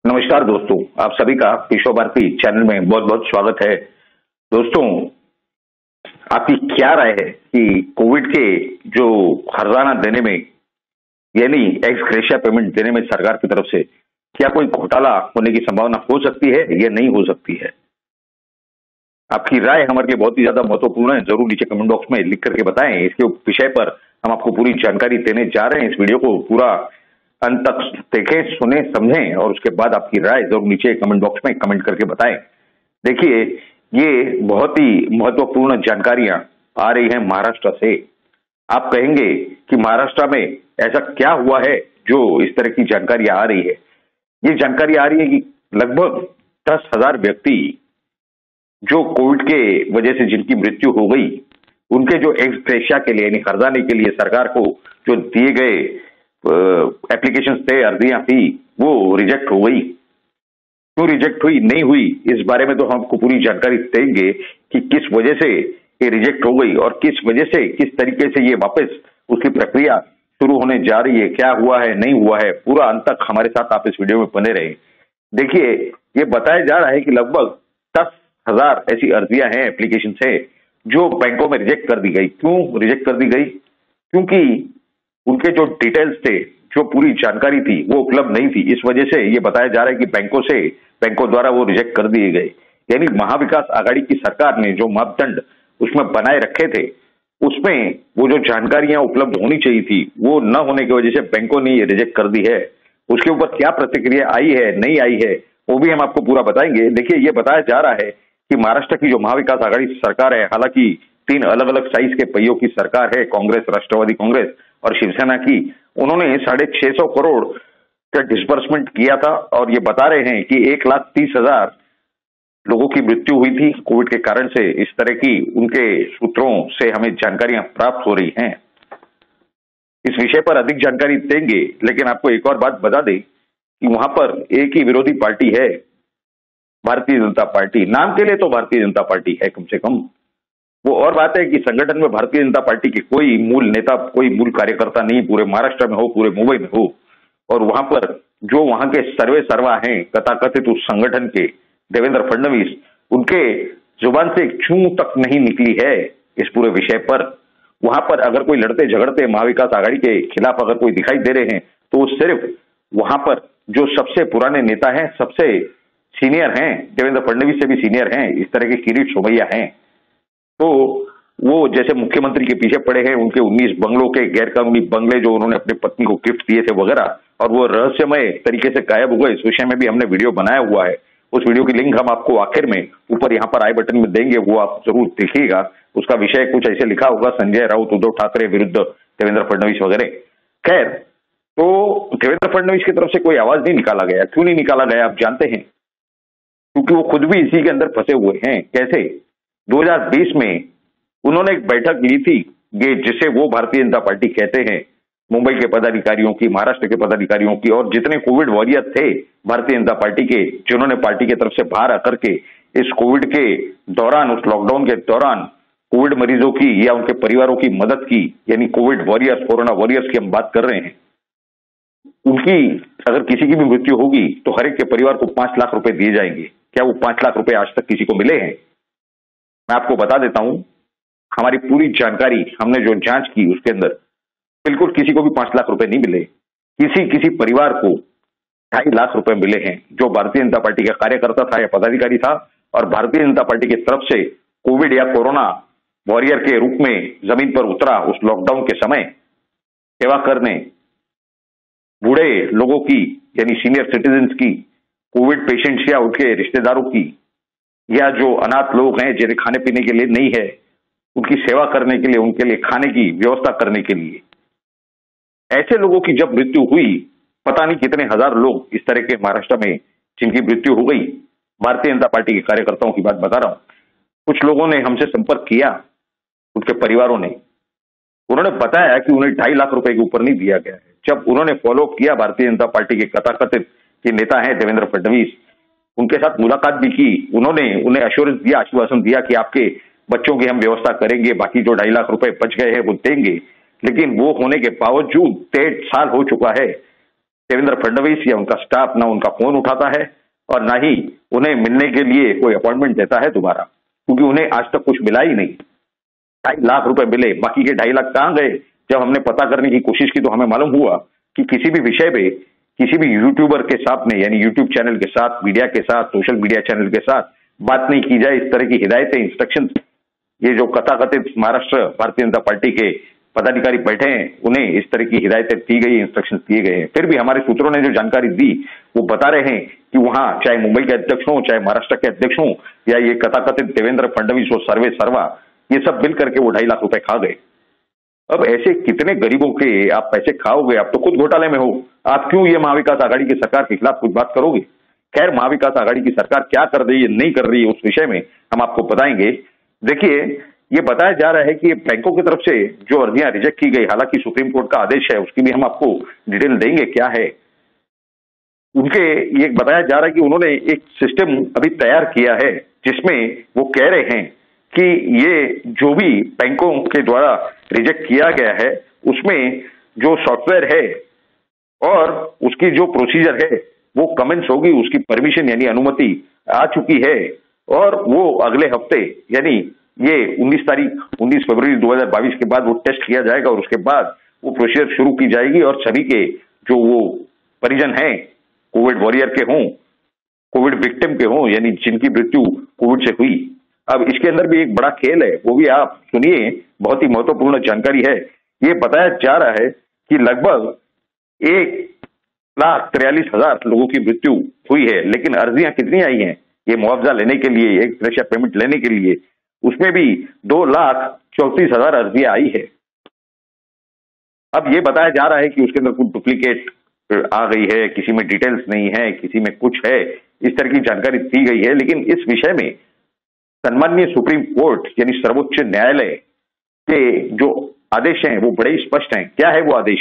नमस्कार दोस्तों, आप सभी का विश्व भारती चैनल में बहुत बहुत स्वागत है। दोस्तों, आपकी क्या राय है कि कोविड के जो हर्जाना देने में यानी एक्स ग्रेशिया पेमेंट देने में सरकार की तरफ से क्या कोई घोटाला होने की संभावना हो सकती है या नहीं हो सकती है? आपकी राय हमारे लिए बहुत ही ज्यादा महत्वपूर्ण है। जरूर नीचे कमेंट बॉक्स में लिख करके बताएं। इसके विषय पर हम आपको पूरी जानकारी देने जा रहे हैं। इस वीडियो को पूरा अंत तक देखें, सुने, समझें और उसके बाद आपकी राय जरूर नीचे कमेंट बॉक्स में कमेंट करके बताएं। देखिए, ये बहुत ही महत्वपूर्ण जानकारियां आ रही हैं महाराष्ट्र से। आप कहेंगे कि महाराष्ट्र में ऐसा क्या हुआ है जो इस तरह की जानकारियां आ रही है? ये जानकारी आ रही है कि लगभग 10,000 व्यक्ति जो कोविड के वजह से जिनकी मृत्यु हो गई, उनके जो एक्स ग्रेशिया के लिए यानी हर्जाने के लिए सरकार को जो दिए गए एप्लीकेशन थे, अर्जियां थी, वो रिजेक्ट हो गई। क्यों रिजेक्ट हुई, नहीं हुई, इस बारे में तो हम आपको पूरी जानकारी देंगे कि किस वजह से ये रिजेक्ट हो गई और किस वजह से, किस तरीके से ये वापस उसकी प्रक्रिया शुरू होने जा रही है, क्या हुआ है, नहीं हुआ है। पूरा अंत तक हमारे साथ आप इस वीडियो में बने रहे। देखिए, ये बताया जा रहा है कि लगभग 10,000 ऐसी अर्जियां हैं, एप्लीकेशन है जो बैंकों में रिजेक्ट कर दी गई। क्यों रिजेक्ट कर दी गई? क्योंकि उनके जो डिटेल्स थे, जो पूरी जानकारी थी, वो उपलब्ध नहीं थी। इस वजह से ये बताया जा रहा है कि बैंकों द्वारा वो रिजेक्ट कर दिए गए। यानी महाविकास आघाड़ी की सरकार ने जो मापदंड उसमें बनाए रखे थे, उसमें वो जो जानकारियां उपलब्ध होनी चाहिए थी, वो न होने की वजह से बैंकों ने ये रिजेक्ट कर दी है। उसके ऊपर क्या प्रतिक्रिया आई है, नहीं आई है, वो भी हम आपको पूरा बताएंगे। देखिए, ये बताया जा रहा है कि महाराष्ट्र की जो महाविकास आघाड़ी सरकार है, हालांकि 3 अलग अलग साइज के पहियों की सरकार है, कांग्रेस, राष्ट्रवादी कांग्रेस और शिवसेना की। उन्होंने 650 करोड़ का डिस्बर्समेंट किया था और ये बता रहे हैं कि 1,30,000 लोगों की मृत्यु हुई थी कोविड के कारण से। इस तरह की उनके सूत्रों से हमें जानकारियां प्राप्त हो रही हैं। इस विषय पर अधिक जानकारी देंगे, लेकिन आपको एक और बात बता दें कि वहां पर एक ही विरोधी पार्टी है, भारतीय जनता पार्टी। नाम के लिए तो भारतीय जनता पार्टी है कम से कम। वो और बात है कि संगठन में भारतीय जनता पार्टी के कोई मूल नेता, कोई मूल कार्यकर्ता नहीं पूरे महाराष्ट्र में हो, पूरे मुंबई में हो। और वहां पर जो वहां के सर्वे सर्वा हैं तथाकथित उस संगठन के, देवेंद्र फडणवीस, उनके जुबान से एक चूं तक नहीं निकली है इस पूरे विषय पर। वहां पर अगर कोई लड़ते झगड़ते महाविकास आघाड़ी के खिलाफ अगर कोई दिखाई दे रहे हैं, तो वो सिर्फ वहां पर जो सबसे पुराने नेता हैं, सबसे सीनियर हैं, देवेंद्र फडणवीस से भी सीनियर हैं, इस तरह के किरीट सोमैया हैं। तो वो जैसे मुख्यमंत्री के पीछे पड़े हैं, उनके 19 बंगलों के गैरकानूनी बंगले जो उन्होंने अपनी पत्नी को गिफ्ट दिए थे वगैरह, और वो रहस्यमय तरीके से गायब हो गए। इस विषय में भी हमने वीडियो बनाया हुआ है। उस वीडियो की लिंक हम आपको आखिर में ऊपर यहाँ पर आई बटन में देंगे, वो आप जरूर देखिएगा। उसका विषय कुछ ऐसे लिखा होगा, संजय राउत, उद्धव ठाकरे विरुद्ध देवेंद्र फडणवीस वगैरह। खैर, तो देवेंद्र फडणवीस की तरफ से कोई आवाज नहीं निकाला गया। क्यों नहीं निकाला गया आप जानते हैं? क्योंकि वो खुद भी इसी के अंदर फंसे हुए हैं। कैसे? 2020 में उन्होंने एक बैठक ली थी, ये जिसे वो भारतीय जनता पार्टी कहते हैं, मुंबई के पदाधिकारियों की, महाराष्ट्र के पदाधिकारियों की, और जितने कोविड वॉरियर थे भारतीय जनता पार्टी के, जिन्होंने पार्टी की तरफ से बाहर आकर के इस कोविड के दौरान, उस लॉकडाउन के दौरान कोविड मरीजों की या उनके परिवारों की मदद की, यानी कोविड वॉरियर्स, कोरोना वॉरियर्स की हम बात कर रहे हैं। उनकी अगर किसी की भी मृत्यु होगी तो हर एक के परिवार को 5 लाख रुपए दिए जाएंगे। क्या वो 5 लाख रुपए आज तक किसी को मिले हैं? मैं आपको बता देता हूं, हमारी पूरी जानकारी, हमने जो जांच की उसके अंदर बिल्कुल किसी को भी 5 लाख रुपए नहीं मिले। किसी परिवार को 2.5 लाख रुपए मिले हैं, जो भारतीय जनता पार्टी का कार्यकर्ता था या पदाधिकारी था और भारतीय जनता पार्टी की तरफ से कोविड या कोरोना वॉरियर के रूप में जमीन पर उतरा उस लॉकडाउन के समय सेवा करने। बूढ़े लोगों की यानी सीनियर सिटीजन्स की, कोविड पेशेंट्स या उनके रिश्तेदारों की, या जो अनाथ लोग हैं जिन्हें खाने पीने के लिए नहीं है, उनकी सेवा करने के लिए, उनके लिए खाने की व्यवस्था करने के लिए। ऐसे लोगों की जब मृत्यु हुई, पता नहीं कितने हजार लोग इस तरह के महाराष्ट्र में जिनकी मृत्यु हो गई, भारतीय जनता पार्टी के कार्यकर्ताओं की बात बता रहा हूं। कुछ लोगों ने हमसे संपर्क किया, उनके परिवारों ने, उन्होंने बताया कि उन्हें 2.5 लाख रुपए के ऊपर नहीं दिया गया है। जब उन्होंने फॉलोअप किया, भारतीय जनता पार्टी के तथाकथित के नेता हैं देवेंद्र फडणवीस, उनके साथ मुलाकात भी की, उन्होंने उन्हें एश्योरेंस दिया, आश्वासन दिया कि आपके बच्चों की हम व्यवस्था करेंगे, बाकी जो 2.5 लाख रुपए बच गए हैं वो देंगे। लेकिन वो होने के बावजूद 1.5 साल हो चुका है, देवेंद्र फडणवीस या उनका स्टाफ ना उनका फोन उठाता है और ना ही उन्हें मिलने के लिए कोई अपॉइंटमेंट देता है दोबारा, क्योंकि उन्हें आज तक कुछ मिला ही नहीं। 2.5 लाख रुपए मिले, बाकी के 2.5 लाख कहां गए? जब हमने पता करने की कोशिश की तो हमें मालूम हुआ कि किसी भी विषय पे किसी भी यूट्यूबर के साथ में, यानी यूट्यूब चैनल के साथ, मीडिया के साथ, सोशल मीडिया चैनल के साथ बात नहीं की जाए, इस तरह की हिदायतें, इंस्ट्रक्शन, ये जो कथाकथित महाराष्ट्र भारतीय जनता पार्टी के पदाधिकारी बैठे हैं उन्हें इस तरह की हिदायतें दी गई, इंस्ट्रक्शन दिए गए हैं। फिर भी हमारे सूत्रों ने जो जानकारी दी वो बता रहे हैं कि वहां चाहे मुंबई के अध्यक्ष हों, चाहे महाराष्ट्र के अध्यक्ष हों, या ये कथाकथित देवेंद्र फडणवीस हो, सर्वे सर्वा, ये सब मिल करके वो 2.5 लाख रुपए खा गए। अब ऐसे कितने गरीबों के आप पैसे खाओगे? आप तो खुद घोटाले में हो, आप क्यों ये महाविकास आघाड़ी की सरकार के खिलाफ कुछ बात करोगे? खैर, महाविकास आघाड़ी की सरकार क्या कर रही है, नहीं कर रही है, उस विषय में हम आपको बताएंगे। देखिए, ये बताया जा रहा है कि बैंकों की तरफ से जो अर्जियां रिजेक्ट की गई, हालांकि सुप्रीम कोर्ट का आदेश है, उसकी भी हम आपको डिटेल देंगे क्या है। उनके ये बताया जा रहा है कि उन्होंने एक सिस्टम अभी तैयार किया है जिसमें वो कह रहे हैं कि ये जो भी बैंकों के द्वारा रिजेक्ट किया गया है उसमें जो सॉफ्टवेयर है और उसकी जो प्रोसीजर है वो कमेंस होगी, उसकी परमिशन यानी अनुमति आ चुकी है और वो अगले हफ्ते यानी ये 19 फरवरी 2022 के बाद वो टेस्ट किया जाएगा और उसके बाद वो प्रोसीजर शुरू की जाएगी और सभी के जो वो परिजन हैं, कोविड वॉरियर के हों, कोविड विक्टिम के हों, यानी जिनकी मृत्यु कोविड से हुई। अब इसके अंदर भी एक बड़ा खेल है, वो भी आप सुनिए, बहुत ही महत्वपूर्ण जानकारी है। ये बताया जा रहा है कि लगभग 1,43,000 लोगों की मृत्यु हुई है, लेकिन अर्जियां कितनी आई हैं ये मुआवजा लेने के लिए, एक सुरक्षा पेमेंट लेने के लिए? उसमें भी 2,34,000 अर्जियां आई है। अब ये बताया जा रहा है कि उसके अंदर कुछ डुप्लीकेट आ गई है, किसी में डिटेल्स नहीं है, किसी में कुछ है, इस तरह की जानकारी दी गई है। लेकिन इस विषय में सन्माननीय सुप्रीम कोर्ट यानी सर्वोच्च न्यायालय के जो आदेश हैं वो बड़े स्पष्ट हैं। क्या है वो आदेश?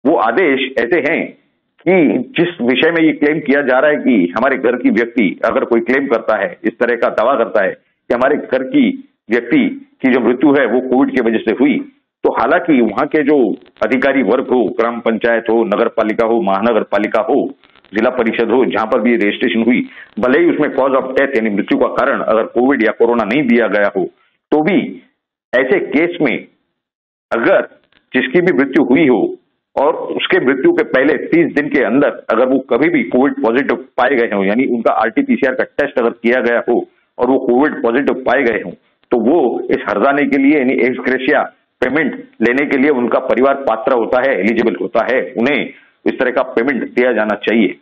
वो आदेश ऐसे हैं कि जिस विषय में ये क्लेम किया जा रहा है कि हमारे घर की व्यक्ति अगर कोई क्लेम करता है, इस तरह का दावा करता है कि हमारे घर की व्यक्ति की जो मृत्यु है वो कोविड की वजह से हुई, तो हालांकि वहां के जो अधिकारी वर्ग हो, ग्राम पंचायत हो, नगर पालिका हो, महानगर पालिका हो, जिला परिषद हो, जहां पर भी रजिस्ट्रेशन हुई, भले ही उसमें कॉज ऑफ डेथ यानी मृत्यु का कारण अगर कोविड या कोरोना नहीं दिया गया हो, तो भी ऐसे केस में अगर जिसकी भी मृत्यु हुई हो और उसके मृत्यु के पहले 30 दिन के अंदर अगर वो कभी भी कोविड पॉजिटिव पाए गए हो, यानी उनका आरटीपीसीआर का टेस्ट अगर किया गया हो और वो कोविड पॉजिटिव पाए गए हो, तो वो इस हर्जाने के लिए यानी एक्स ग्रेशिया पेमेंट लेने के लिए उनका परिवार पात्र होता है, एलिजिबल होता है, उन्हें इस तरह का पेमेंट दिया जाना चाहिए।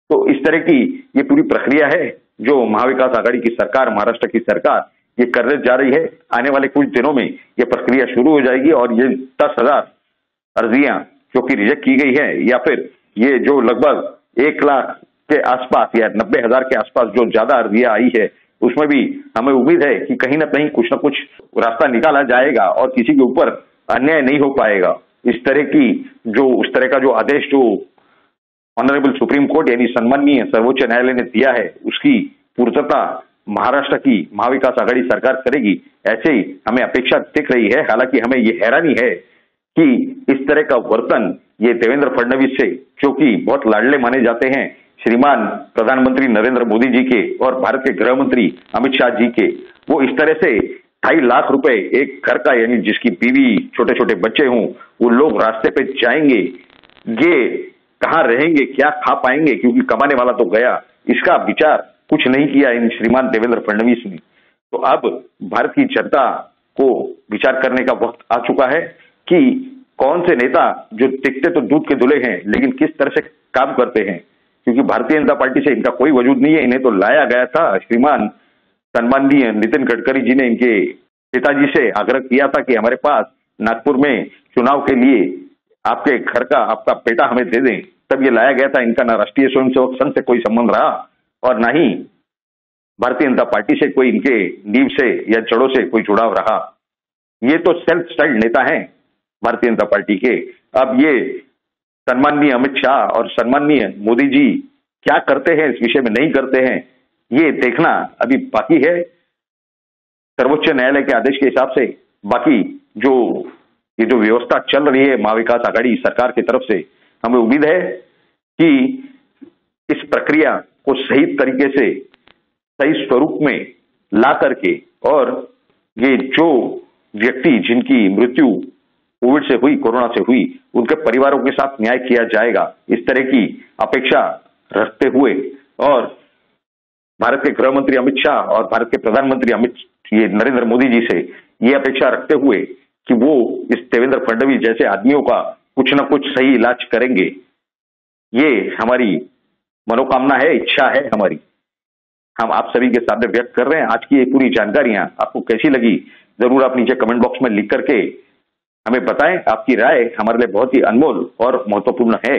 तो इस तरह की ये पूरी प्रक्रिया है जो महाविकास आघाड़ी की सरकार, महाराष्ट्र की सरकार ये करने जा रही है। आने वाले कुछ दिनों में ये प्रक्रिया शुरू हो जाएगी और ये 10,000 अर्जियां जो कि रिजेक्ट की गई है या फिर ये जो लगभग 1 लाख के आसपास या 90,000 के आसपास जो ज्यादा अर्जियां आई है, उसमें भी हमें उम्मीद है कि कहीं ना कहीं कुछ ना कुछ रास्ता निकाला जाएगा और किसी के ऊपर अन्याय नहीं हो पाएगा। इस तरह की जो उस तरह का जो आदेश जो ऑनरेबल सुप्रीम कोर्ट यानी सम्माननीय सर्वोच्च न्यायालय ने दिया है उसकी पूर्तता महाराष्ट्र की महाविकास आघाड़ी सरकार करेगी, ऐसे ही हमें अपेक्षा दिख रही है। हालांकि हमें ये हैरानी है कि इस तरह का वर्तन ये देवेंद्र फडणवीस से, जो कि बहुत लाडले माने जाते हैं श्रीमान प्रधानमंत्री नरेंद्र मोदी जी के और भारत के गृह मंत्री अमित शाह जी के, वो इस तरह से 2.5 लाख रुपए एक घर का यानी जिसकी बीवी छोटे छोटे बच्चे हों वो लोग रास्ते पे जाएंगे, ये कहाँ रहेंगे, क्या खा पाएंगे, क्योंकि कमाने वाला तो गया, इसका विचार कुछ नहीं किया इन श्रीमान देवेंद्र फडणवीस ने। तो अब भारत की जनता को विचार करने का वक्त आ चुका है कि कौन से नेता जो दिखते तो दूध के धुले हैं लेकिन किस तरह से काम करते हैं, क्योंकि भारतीय जनता पार्टी से इनका कोई वजूद नहीं है। इन्हें तो लाया गया था, श्रीमान सम्माननीय नितिन गडकरी जी ने इनके पिताजी से आग्रह किया था कि हमारे पास नागपुर में चुनाव के लिए आपके घर का आपका बेटा हमें दे दें, तब ये लाया गया था। इनका ना राष्ट्रीय स्वयंसेवक संघ से कोई संबंध रहा और ना ही भारतीय जनता पार्टी से कोई इनके नींव से या जड़ों से कोई जुड़ाव रहा। ये तो सेल्फ स्टाइल्ड नेता हैं भारतीय जनता पार्टी के। अब ये सम्माननीय अमित शाह और सम्माननीय मोदी जी क्या करते हैं, इस विषय में नहीं करते हैं, ये देखना अभी बाकी है। सर्वोच्च न्यायालय के आदेश के हिसाब से बाकी जो ये जो व्यवस्था चल रही है महाविकास आघाड़ी सरकार की तरफ से, हमें उम्मीद है कि इस प्रक्रिया को सही तरीके से, सही स्वरूप में ला करके, और ये जो व्यक्ति जिनकी मृत्यु कोविड से हुई, कोरोना से हुई, उनके परिवारों के साथ न्याय किया जाएगा, इस तरह की अपेक्षा रखते हुए, और भारत के गृह मंत्री अमित शाह और भारत के प्रधानमंत्री नरेंद्र मोदी जी से ये अपेक्षा रखते हुए कि वो इस देवेंद्र फडणवीस जैसे आदमियों का कुछ ना कुछ सही इलाज करेंगे, ये हमारी मनोकामना है, इच्छा है हमारी। हम आप सभी के सामने व्यक्त कर रहे हैं। आज की ये पूरी जानकारियां आपको कैसी लगी, जरूर आप नीचे कमेंट बॉक्स में लिख करके हमें बताएं। आपकी राय हमारे लिए बहुत ही अनमोल और महत्वपूर्ण है।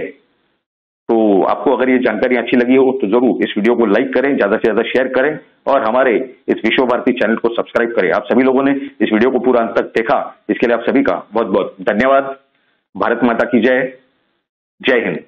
तो आपको अगर ये जानकारी अच्छी लगी हो तो जरूर इस वीडियो को लाइक करें, ज्यादा से ज्यादा शेयर करें, और हमारे इस विश्व भारती चैनल को सब्सक्राइब करें। आप सभी लोगों ने इस वीडियो को पूरा अंत तक देखा, इसके लिए आप सभी का बहुत बहुत धन्यवाद। भारत माता की जय। जय हिंद।